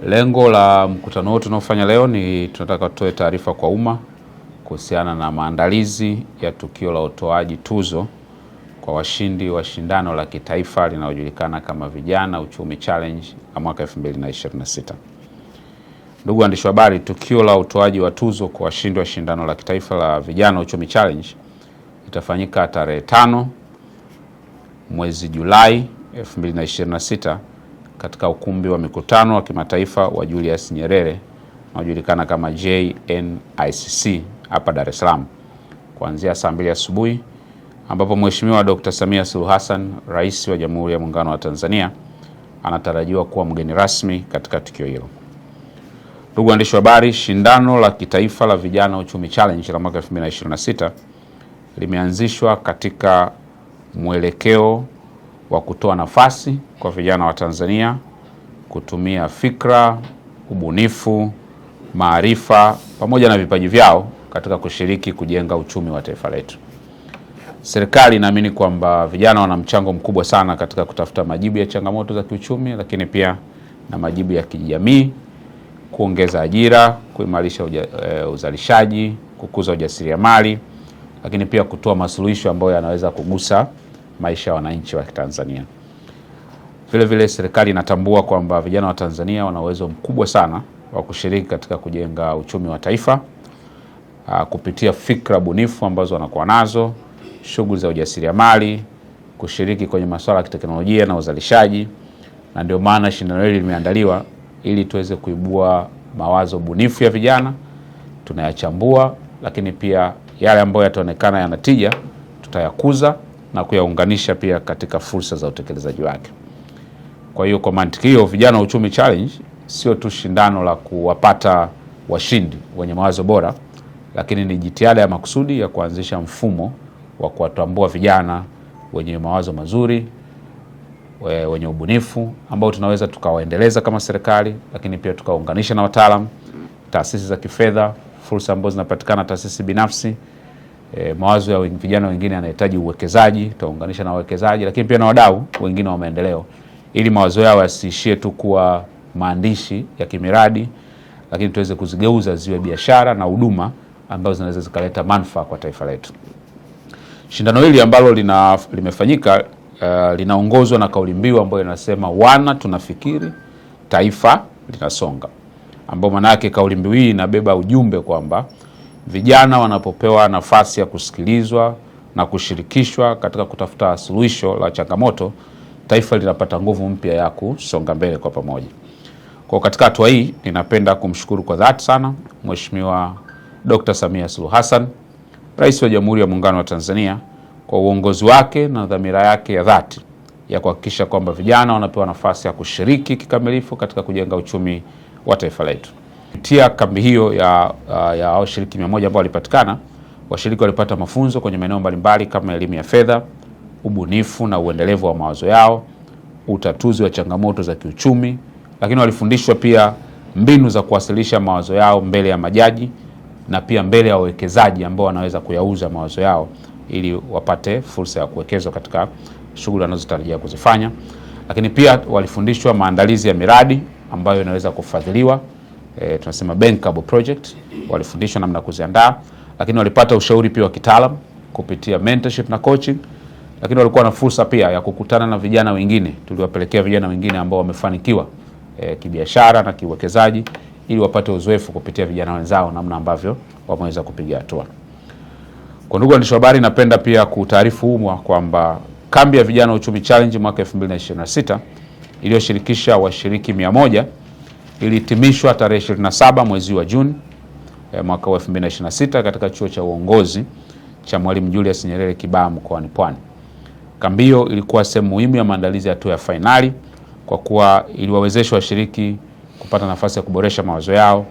Lengo la mkutano wetu tunaofanya leo ni tunataka tutoe taarifa kwa umma kuhusiana na maandalizi ya tukio la utoaji tuzo kwa washindi wa shindano la kitaifa linalojulikana kama Vijana Uchumi Challenge la mwaka 2026. Ndugu waandishi wa habari, tukio la utoaji wa tuzo kwa washindi wa shindano la kitaifa la Vijana Uchumi Challenge itafanyika tarehe 5 mwezi Julai 2026 katika ukumbi wa mikutano wa kimataifa wa Julius Nyerere unaojulikana kama JNICC hapa Dar es Salaam kuanzia saa 2 asubuhi, ambapo Mheshimiwa Dr. Samia Suluhu Hassan, Rais wa Jamhuri ya Muungano wa Tanzania, anatarajiwa kuwa mgeni rasmi katika tukio hilo. Ndugu waandishi wa habari, shindano la kitaifa la Vijana Uchumi Challenge la mwaka 2026 limeanzishwa katika mwelekeo wa kutoa nafasi kwa vijana wa Tanzania kutumia fikra, ubunifu, maarifa pamoja na vipaji vyao katika kushiriki kujenga uchumi wa taifa letu. Serikali inaamini kwamba vijana wana mchango mkubwa sana katika kutafuta majibu ya changamoto za kiuchumi, lakini pia na majibu ya kijamii, kuongeza ajira, kuimarisha uzalishaji, kukuza ujasiriamali, lakini pia kutoa masuluhisho ambayo yanaweza kugusa maisha ya wananchi wa Tanzania. Vile vile serikali inatambua kwamba vijana wa Tanzania wana uwezo mkubwa sana wa kushiriki katika kujenga uchumi wa taifa kupitia fikra bunifu ambazo wanakuwa nazo, shughuli za ujasiriamali, kushiriki kwenye masuala ya teknolojia na uzalishaji, na ndio maana shindano hili limeandaliwa ili tuweze kuibua mawazo bunifu ya vijana, tunayachambua, lakini pia yale ambayo yataonekana yanatija tutayakuza na kuyaunganisha pia katika fursa za utekelezaji wake. Kwa hiyo kwa mantiki hiyo, Vijana Uchumi Challenge sio tu shindano la kuwapata washindi wenye mawazo bora, lakini ni jitihada ya makusudi ya kuanzisha mfumo wa kuwatambua vijana wenye mawazo mazuri, wenye ubunifu ambao tunaweza tukawaendeleza kama serikali, lakini pia tukaunganisha na wataalamu, taasisi za kifedha, fursa ambazo zinapatikana taasisi binafsi. Mawazo ya vijana wengine yanahitaji uwekezaji, tutaunganisha na wawekezaji, lakini pia na wadau wengine wa maendeleo, ili mawazo yao yasiishie tu kuwa maandishi ya kimiradi, lakini tuweze kuzigeuza ziwe biashara na huduma ambazo zinaweza zikaleta manufaa kwa taifa letu. Shindano hili ambalo limefanyika linaongozwa na kauli mbiu ambayo inasema wana tunafikiri, taifa linasonga, ambapo maana yake kauli mbiu hii inabeba ujumbe kwamba vijana wanapopewa nafasi ya kusikilizwa na kushirikishwa katika kutafuta suluhisho la changamoto, taifa linapata nguvu mpya ya kusonga mbele kwa pamoja. Kwa katika hatua hii, ninapenda kumshukuru kwa dhati sana Mheshimiwa Dr. Samia Suluhu Hassan, Rais wa Jamhuri ya Muungano wa Tanzania, kwa uongozi wake na dhamira yake ya dhati ya kuhakikisha kwamba vijana wanapewa nafasi ya kushiriki kikamilifu katika kujenga uchumi wa taifa letu. Kupitia kambi hiyo ya washiriki 100 ambao walipatikana, washiriki walipata mafunzo kwenye maeneo mbalimbali kama elimu ya fedha, ubunifu na uendelevu wa mawazo yao, utatuzi wa changamoto za kiuchumi, lakini walifundishwa pia mbinu za kuwasilisha mawazo yao mbele ya majaji na pia mbele ya wawekezaji ambao wanaweza kuyauza mawazo yao ili wapate fursa ya kuwekezwa katika shughuli wanazotarajia kuzifanya. Lakini pia walifundishwa maandalizi ya miradi ambayo inaweza kufadhiliwa, tunasema bankable project, walifundishwa namna kuziandaa, lakini walipata ushauri pia wa kitaalamu kupitia mentorship na coaching, lakini walikuwa na fursa pia ya kukutana na vijana wengine. Tuliwapelekea vijana wengine ambao wamefanikiwa kibiashara na kiuwekezaji ili wapate uzoefu kupitia vijana wenzao namna ambavyo wameweza kupiga hatua. Kwa ndugu waandishi wa habari, napenda pia kutaarifu umma kwamba kambi ya Vijana Uchumi Challenge mwaka 2026 iliyoshirikisha washiriki 100 ilihitimishwa tarehe 27 mwezi wa Juni mwaka 2026 katika chuo cha uongozi cha Mwalimu Julius Nyerere Kibaha mkoani Pwani. Kambi hiyo ilikuwa sehemu muhimu ya maandalizi ya hatua ya fainali kwa kuwa iliwawezesha washiriki kupata nafasi ya kuboresha mawazo yao,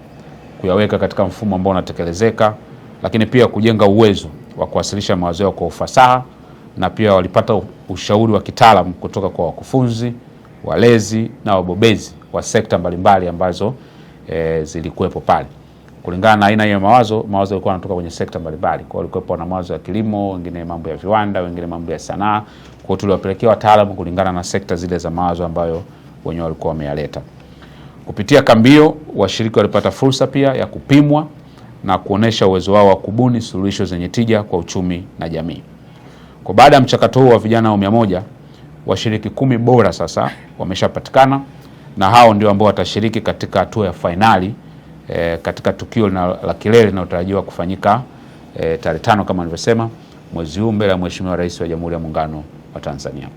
kuyaweka katika mfumo ambao unatekelezeka, lakini pia kujenga uwezo wa kuwasilisha mawazo yao kwa ufasaha, na pia walipata ushauri wa kitaalamu kutoka kwa wakufunzi, walezi na wabobezi wa sekta mbalimbali ambazo zilikuwepo pale. Kulingana na aina ya mawazo yalikuwa yanatoka kwenye sekta mbalimbali. Kwa hiyo walikuwepo na mawazo ya kilimo, wengine mambo ya viwanda, wengine mambo ya sanaa. Kwa hiyo tuliwapelekea wataalamu kulingana na sekta zile za mawazo ambayo wenyewe walikuwa wameyaleta. Kupitia kambi hiyo, washiriki walipata fursa pia ya kupimwa na kuonesha uwezo wao wa kubuni suluhisho zenye tija kwa uchumi na jamii. Kwa baada ya mchakato huu wa vijana wa 100, washiriki 10 bora sasa wameshapatikana, na hao ndio ambao watashiriki katika hatua ya fainali katika tukio la kilele linalotarajiwa kufanyika tarehe 5 kama nilivyosema mwezi huu mbele ya Mheshimiwa Rais wa Jamhuri ya Muungano wa Tanzania.